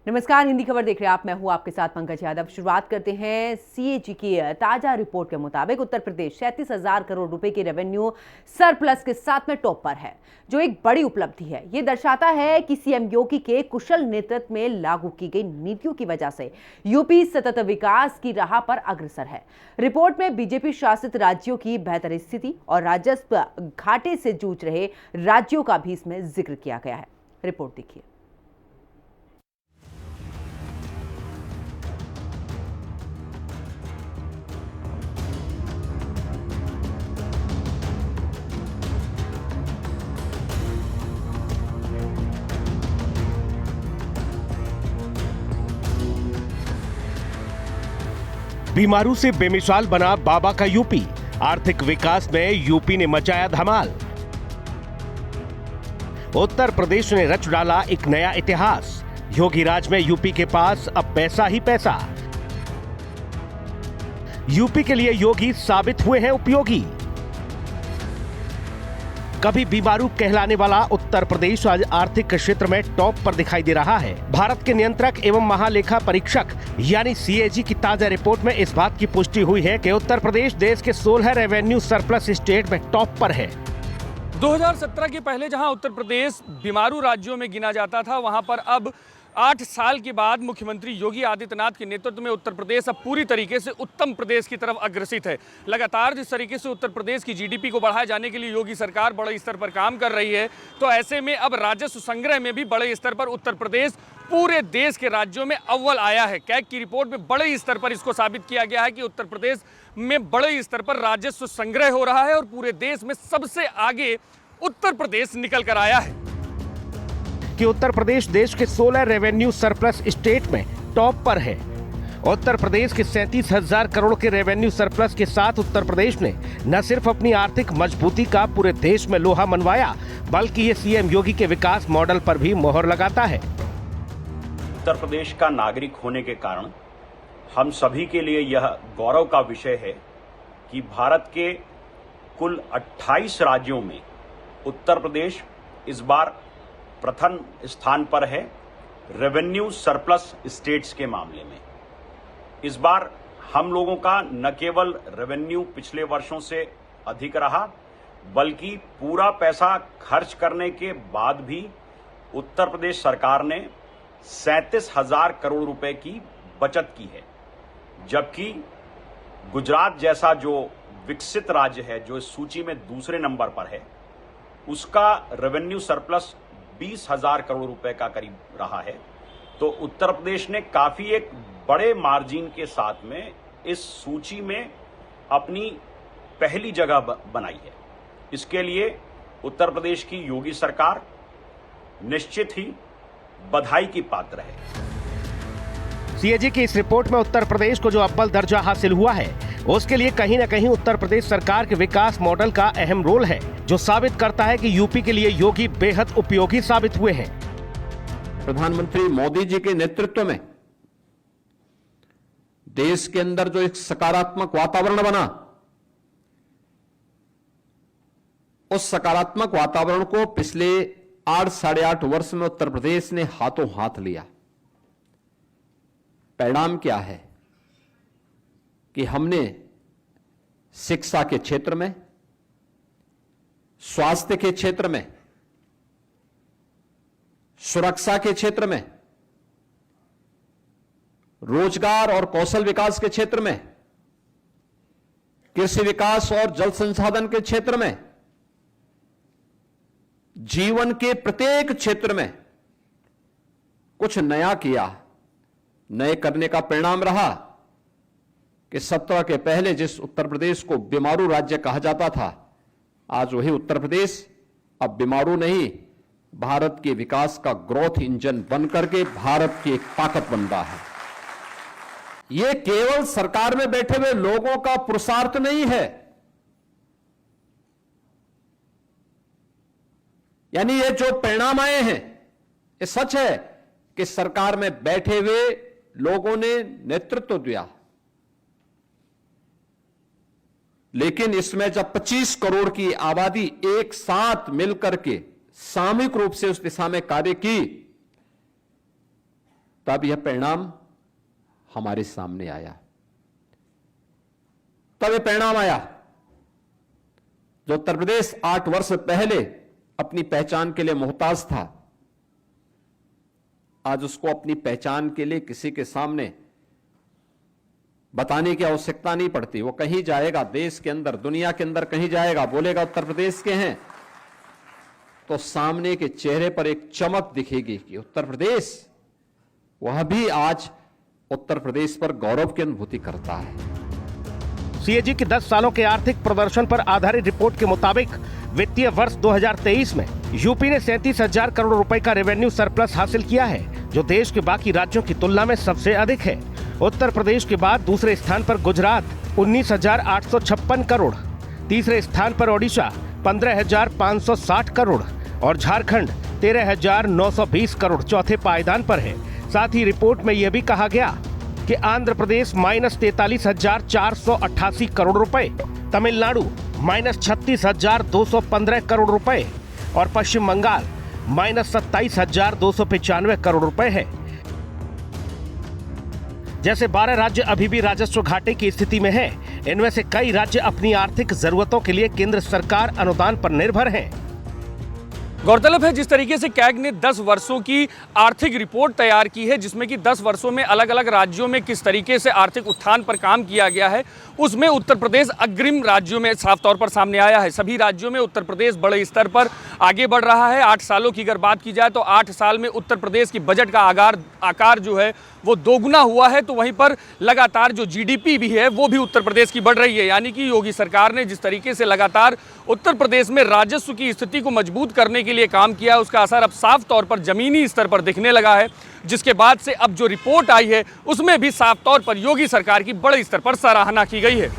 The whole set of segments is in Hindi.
नमस्कार, हिंदी खबर देख रहे हैं आप। मैं हूं आपके साथ पंकज यादव। शुरुआत करते हैं सीएजी की ताजा रिपोर्ट के मुताबिक उत्तर प्रदेश 37,000 करोड़ रुपए की रेवेन्यू सरप्लस के साथ में टॉप पर है, जो एक बड़ी उपलब्धि है। ये दर्शाता है कि सीएम योगी के कुशल नेतृत्व में लागू की गई नीतियों की वजह से यूपी सतत विकास की राह पर अग्रसर है। रिपोर्ट में बीजेपी शासित राज्यों की बेहतर स्थिति और राजस्व घाटे से जूझ रहे राज्यों का भी इसमें जिक्र किया गया है। रिपोर्ट देखिए। बीमारू से बेमिसाल बना बाबा का यूपी। आर्थिक विकास में यूपी ने मचाया धमाल। उत्तर प्रदेश ने रच डाला एक नया इतिहास। योगी राज में यूपी के पास अब पैसा ही पैसा। यूपी के लिए योगी साबित हुए हैं उपयोगी। कभी बीमारू कहलाने वाला उत्तर प्रदेश आज आर्थिक क्षेत्र में टॉप पर दिखाई दे रहा है। भारत के नियंत्रक एवं महालेखा परीक्षक यानी सीएजी की ताजा रिपोर्ट में इस बात की पुष्टि हुई है कि उत्तर प्रदेश देश के 16 रेवेन्यू सरप्लस स्टेट में टॉप पर है। 2017 के पहले जहां उत्तर प्रदेश बीमारू राज्यों में गिना जाता था, वहां पर अब 8 साल के बाद मुख्यमंत्री योगी आदित्यनाथ के नेतृत्व में उत्तर प्रदेश अब पूरी तरीके से उत्तम प्रदेश की तरफ अग्रसित है। लगातार जिस तरीके से उत्तर प्रदेश की जीडीपी को बढ़ाए जाने के लिए योगी सरकार बड़े स्तर पर काम कर रही है, तो ऐसे में अब राजस्व संग्रह में भी बड़े स्तर पर उत्तर प्रदेश पूरे देश के राज्यों में अव्वल आया है। कैग की रिपोर्ट में बड़े स्तर पर इसको साबित किया गया है कि उत्तर प्रदेश में बड़े स्तर पर राजस्व संग्रह हो रहा है और पूरे देश में सबसे आगे उत्तर प्रदेश निकल कर आया है। कि उत्तर प्रदेश देश के 16 रेवेन्यू सरप्लस स्टेट में टॉप पर है। उत्तर प्रदेश के 37,000 करोड़ के रेवेन्यू सरप्लस के साथ उत्तर प्रदेश ने न सिर्फ अपनी आर्थिक मजबूती का पूरे देश में लोहा मनवाया, बल्कि ये सीएम योगी के विकास मॉडल पर भी मोहर लगाता है। उत्तर प्रदेश का नागरिक होने के कारण हम सभी के लिए यह गौरव का विषय है कि भारत के कुल 28 राज्यों में उत्तर प्रदेश इस बार प्रथम स्थान पर है रेवेन्यू सरप्लस स्टेट्स के मामले में। इस बार हम लोगों का न केवल रेवेन्यू पिछले वर्षों से अधिक रहा, बल्कि पूरा पैसा खर्च करने के बाद भी उत्तर प्रदेश सरकार ने 37,000 करोड़ रुपए की बचत की है। जबकि गुजरात जैसा जो विकसित राज्य है, जो इस सूची में दूसरे नंबर पर है, उसका रेवेन्यू सरप्लस 20,000 करोड़ रुपए का करीब रहा है। तो उत्तर प्रदेश ने काफी एक बड़े मार्जिन के साथ में इस सूची में अपनी पहली जगह बनाई है। इसके लिए उत्तर प्रदेश की योगी सरकार निश्चित ही बधाई की पात्र है। सीएजी की इस रिपोर्ट में उत्तर प्रदेश को जो अव्वल दर्जा हासिल हुआ है, उसके लिए कहीं न कहीं उत्तर प्रदेश सरकार के विकास मॉडल का अहम रोल है, जो साबित करता है कि यूपी के लिए योगी बेहद उपयोगी साबित हुए हैं। प्रधानमंत्री मोदी जी के नेतृत्व में देश के अंदर जो एक सकारात्मक वातावरण बना, उस सकारात्मक वातावरण को पिछले 8 साढ़े 8 वर्ष में उत्तर प्रदेश ने हाथों हाथ लिया। परिणाम क्या है कि हमने शिक्षा के क्षेत्र में, स्वास्थ्य के क्षेत्र में, सुरक्षा के क्षेत्र में, रोजगार और कौशल विकास के क्षेत्र में, कृषि विकास और जल संसाधन के क्षेत्र में, जीवन के प्रत्येक क्षेत्र में कुछ नया किया। नए करने का परिणाम रहा कि 17 के पहले जिस उत्तर प्रदेश को बीमारू राज्य कहा जाता था, आज वही उत्तर प्रदेश अब बीमारू नहीं, भारत के विकास का ग्रोथ इंजन बनकर के भारत की एक ताकत बन रहा है। यह केवल सरकार में बैठे हुए लोगों का पुरुषार्थ नहीं है, यानी ये जो परिणाम आए हैं, ये सच है कि सरकार में बैठे हुए लोगों ने नेतृत्व दिया, लेकिन इसमें जब 25 करोड़ की आबादी एक साथ मिलकर के सामूहिक रूप से उस दिशा में कार्य की, तब यह परिणाम हमारे सामने आया। तब यह परिणाम आया जो उत्तर प्रदेश 8 वर्ष पहले अपनी पहचान के लिए मोहताज था, आज उसको अपनी पहचान के लिए किसी के सामने बताने की आवश्यकता नहीं पड़ती। वो कहीं जाएगा, देश के अंदर, दुनिया के अंदर कहीं जाएगा, बोलेगा उत्तर प्रदेश के हैं, तो सामने के चेहरे पर एक चमक दिखेगी कि उत्तर प्रदेश, वह भी आज उत्तर प्रदेश पर गौरव की अनुभूति करता है। सीएजी की 10 सालों के आर्थिक प्रदर्शन पर आधारित रिपोर्ट के मुताबिक वित्तीय वर्ष 2023 में यूपी ने 37,000 करोड़ रुपए का रेवेन्यू सरप्लस हासिल किया है, जो देश के बाकी राज्यों की तुलना में सबसे अधिक है। उत्तर प्रदेश के बाद दूसरे स्थान पर गुजरात 19,856 करोड़, तीसरे स्थान पर ओडिशा 15,560 करोड़ और झारखंड 13,920 करोड़ चौथे पायदान पर है। साथ ही रिपोर्ट में यह भी कहा गया कि आंध्र प्रदेश -43,488 करोड़ रुपए, तमिलनाडु -36,215 करोड़ रुपए और पश्चिम बंगाल -27,295 करोड़ रुपए है। जैसे 12 राज्य अभी भी राजस्व घाटे की स्थिति में हैं, इनमें से कई राज्य अपनी आर्थिक जरूरतों के लिए केंद्र सरकार अनुदान पर निर्भर हैं। गौरतलब है जिस तरीके से कैग ने 10 वर्षों की आर्थिक रिपोर्ट तैयार की है, जिसमें कि 10 वर्षों में अलग अलग राज्यों में किस तरीके से आर्थिक उत्थान पर काम किया गया है, उसमें उत्तर प्रदेश अग्रिम राज्यों में साफ तौर पर सामने आया है। सभी राज्यों में उत्तर प्रदेश बड़े स्तर पर आगे बढ़ रहा है। 8 सालों की अगर बात की जाए तो 8 साल में उत्तर प्रदेश की बजट का आकार जो है वो दोगुना हुआ है। तो वहीं पर लगातार जो जीडीपी भी है वो भी उत्तर प्रदेश की बढ़ रही है। यानी कि योगी सरकार ने जिस तरीके से लगातार उत्तर प्रदेश में राजस्व की स्थिति को मजबूत करने के लिए काम किया, उसका असर अब साफ तौर पर जमीनी स्तर पर दिखने लगा है, जिसके बाद से अब जो रिपोर्ट आई है उसमें भी साफ तौर पर योगी सरकार की बड़े स्तर पर सराहना की गई है।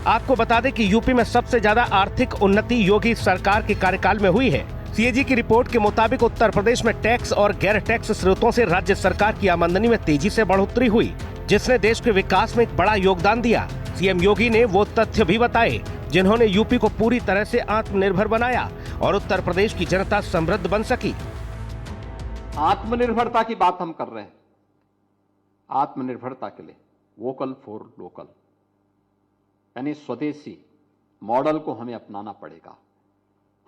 आपको बता दें कि यूपी में सबसे ज्यादा आर्थिक उन्नति योगी सरकार के कार्यकाल में हुई है। सीएजी की रिपोर्ट के मुताबिक उत्तर प्रदेश में टैक्स और गैर टैक्स स्रोतों से राज्य सरकार की आमदनी में तेजी से बढ़ोतरी हुई, जिसने देश के विकास में एक बड़ा योगदान दिया। सीएम योगी ने वो तथ्य भी बताए जिन्होंने यूपी को पूरी तरह से आत्मनिर्भर बनाया और उत्तर प्रदेश की जनता समृद्ध बन सकी। आत्मनिर्भरता की बात हम कर रहे हैं। आत्मनिर्भरता के लिए वोकल फॉर लोकल, यानी स्वदेशी मॉडल को हमें अपनाना पड़ेगा।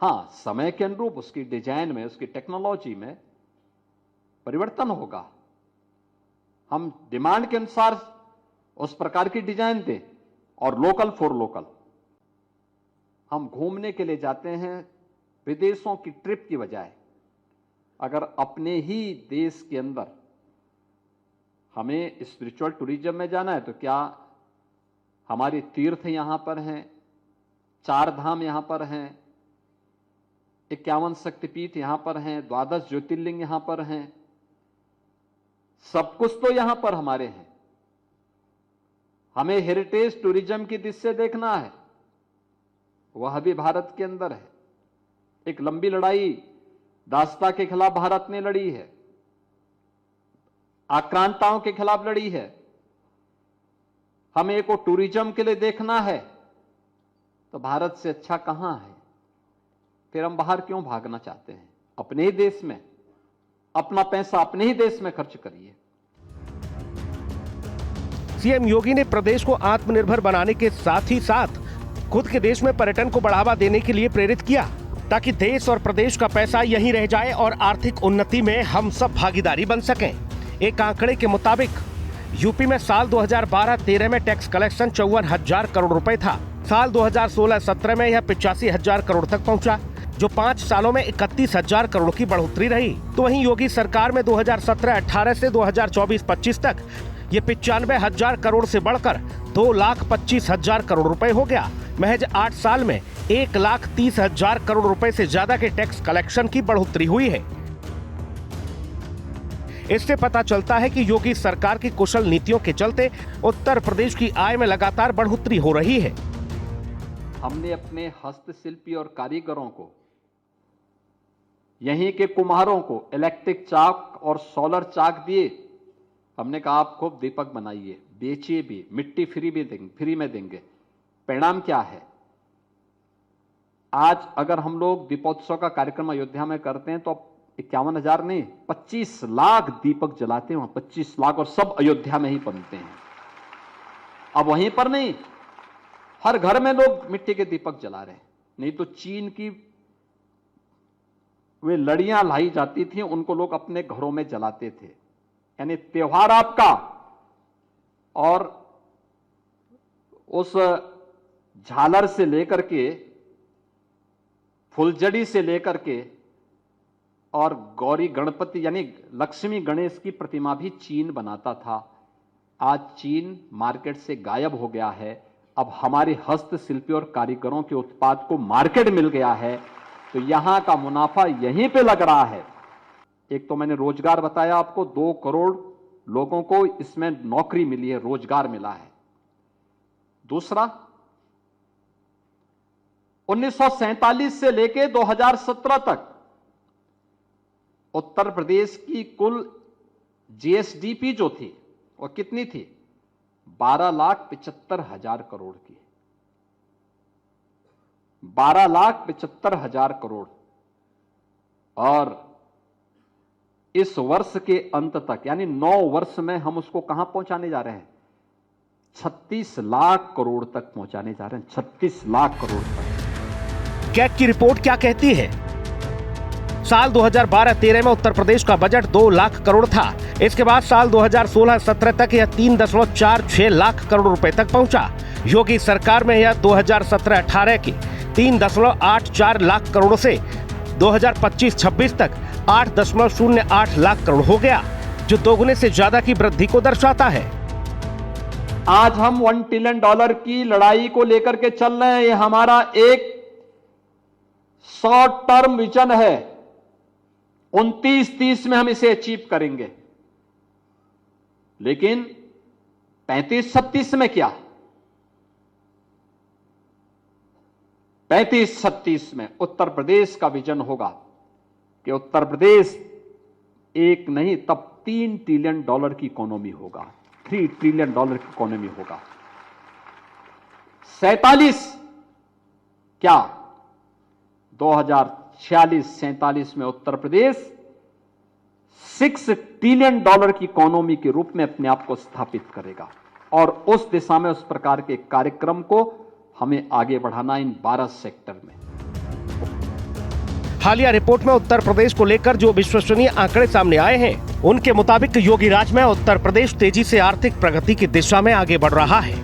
हाँ, समय के अनुरूप उसकी डिजाइन में, उसकी टेक्नोलॉजी में परिवर्तन होगा। हम डिमांड के अनुसार उस प्रकार की डिजाइन दें और लोकल फॉर लोकल। हम घूमने के लिए जाते हैं विदेशों की ट्रिप की बजाय अगर अपने ही देश के अंदर हमें स्पिरिचुअल टूरिज्म में जाना है, तो क्या हमारे तीर्थ यहां पर हैं, 4 धाम यहां पर हैं, 51 शक्तिपीठ यहां पर हैं, 12 ज्योतिर्लिंग यहां पर हैं, सब कुछ तो यहां पर हमारे हैं। हमें हेरिटेज टूरिज्म की दृष्टि से देखना है, वह भी भारत के अंदर है। एक लंबी लड़ाई दासता के खिलाफ भारत ने लड़ी है, आक्रांताओं के खिलाफ लड़ी है। हमें को टूरिज्म के लिए देखना है तो भारत से अच्छा कहां है? फिर हम बाहर क्यों भागना चाहते हैं? अपने ही देश में अपना पैसा अपने ही देश में खर्च करिए। सीएम योगी ने प्रदेश को आत्मनिर्भर बनाने के साथ ही साथ खुद के देश में पर्यटन को बढ़ावा देने के लिए प्रेरित किया, ताकि देश और प्रदेश का पैसा यहीं रह जाए और आर्थिक उन्नति में हम सब भागीदारी बन सकें। एक आंकड़े के मुताबिक यूपी में साल 2012-13 में टैक्स कलेक्शन 54,000 करोड़ रुपए था। साल 2016-17 में यह 85,000 करोड़ तक पहुंचा, जो 5 सालों में 31,000 करोड़ की बढ़ोतरी रही। तो वहीं योगी सरकार में 2017-18 से 2024-25 तक ये 95,000 करोड़ से बढ़कर 2,25,000 करोड़ रुपए हो गया। महज 8 साल में 1,30,000 करोड़ रुपए से ज्यादा के टैक्स कलेक्शन की बढ़ोतरी हुई है। इससे पता चलता है कि योगी सरकार की कुशल नीतियों के चलते उत्तर प्रदेश की आय में लगातार बढ़ोतरी हो रही है। हमने अपने हस्तशिल्पी और कारीगरों को, यहीं के कुम्हारों को इलेक्ट्रिक चाक और सोलर चाक दिए। हमने कहा आप खूब दीपक बनाइए, बेचिए भी, मिट्टी फ्री में देंगे। परिणाम क्या है? आज अगर हम लोग दीपोत्सव का कार्यक्रम अयोध्या में करते हैं तो 51,000 नहीं, 25 लाख दीपक जलाते हैं, 25 लाख, और सब अयोध्या में ही बनते हैं। अब वहीं पर नहीं, हर घर में लोग मिट्टी के दीपक जला रहे हैं। नहीं तो चीन की वे लड़ियां लाई जाती थी, उनको लोग अपने घरों में जलाते थे। यानी त्योहार आपका, और उस झालर से लेकर के, फुलझड़ी से लेकर के, और गौरी गणपति यानी लक्ष्मी गणेश की प्रतिमा भी चीन बनाता था। आज चीन मार्केट से गायब हो गया है। अब हमारे हस्तशिल्पी और कारीगरों के उत्पाद को मार्केट मिल गया है, तो यहां का मुनाफा यहीं पे लग रहा है। एक तो मैंने रोजगार बताया आपको, 2 करोड़ लोगों को इसमें नौकरी मिली है, रोजगार मिला है। दूसरा, 1947 से लेके 2017 तक उत्तर प्रदेश की कुल जीएसडीपी जो थी वो कितनी थी? 12,75,000 करोड़ की। 12,75,000 करोड़। और इस वर्ष के अंत तक यानी 9 वर्ष में हम उसको कहां पहुंचाने जा रहे हैं? 36 लाख करोड़ तक पहुंचाने जा रहे हैं। 36 लाख करोड़ तक। कैग की रिपोर्ट क्या कहती है? साल 2012-13 में उत्तर प्रदेश का बजट 2 लाख करोड़ था। इसके बाद साल 2016-17 तक यह 3.46 लाख करोड़ रुपए तक पहुंचा। योगी सरकार में यह 2017-18 की 3.84 लाख करोड़ से 2025-26 तक 8.08 लाख करोड़ हो गया, जो दोगुने से ज्यादा की वृद्धि को दर्शाता है। आज हम $1 ट्रिलियन की लड़ाई को लेकर के चल रहे हैं। ये हमारा एक शॉर्ट टर्म विजन है। 29-30 में हम इसे अचीव करेंगे, लेकिन 35-36 में क्या? 35-36 में उत्तर प्रदेश का विजन होगा कि उत्तर प्रदेश एक नहीं तब $3 ट्रिलियन की इकोनॉमी होगा, $3 ट्रिलियन की इकोनॉमी होगा। 47 क्या? 2046-47 में उत्तर प्रदेश $6 ट्रिलियन की इकोनॉमी के रूप में अपने आप को स्थापित करेगा, और उस दिशा में उस प्रकार के कार्यक्रम को हमें आगे बढ़ाना इन 12 सेक्टर में। हालिया रिपोर्ट में उत्तर प्रदेश को लेकर जो विश्वसनीय आंकड़े सामने आए हैं, उनके मुताबिक योगी राज में उत्तर प्रदेश तेजी से आर्थिक प्रगति की दिशा में आगे बढ़ रहा है।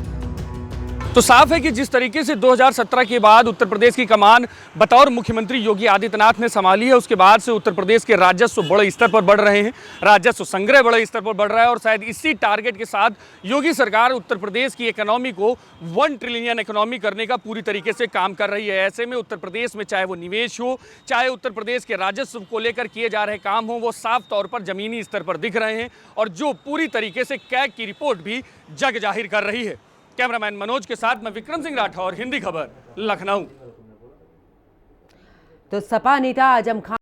तो साफ है कि जिस तरीके से 2017 के बाद उत्तर प्रदेश की कमान बतौर मुख्यमंत्री योगी आदित्यनाथ ने संभाली है, उसके बाद से उत्तर प्रदेश के राजस्व बड़े स्तर पर बढ़ रहे हैं, राजस्व संग्रह बड़े स्तर पर बढ़ रहा है, और शायद इसी टारगेट के साथ योगी सरकार उत्तर प्रदेश की इकोनॉमी को 1 ट्रिलियन इकोनॉमी करने का पूरी तरीके से काम कर रही है। ऐसे में उत्तर प्रदेश में चाहे वो निवेश हो, चाहे उत्तर प्रदेश के राजस्व को लेकर किए जा रहे काम हो, वो साफ तौर पर जमीनी स्तर पर दिख रहे हैं, और जो पूरी तरीके से कैग की रिपोर्ट भी जग जाहिर कर रही है। कैमरामैन मनोज के साथ मैं विक्रम सिंह राठौर, हिंदी खबर, लखनऊ। तो सपा नेता आजम खान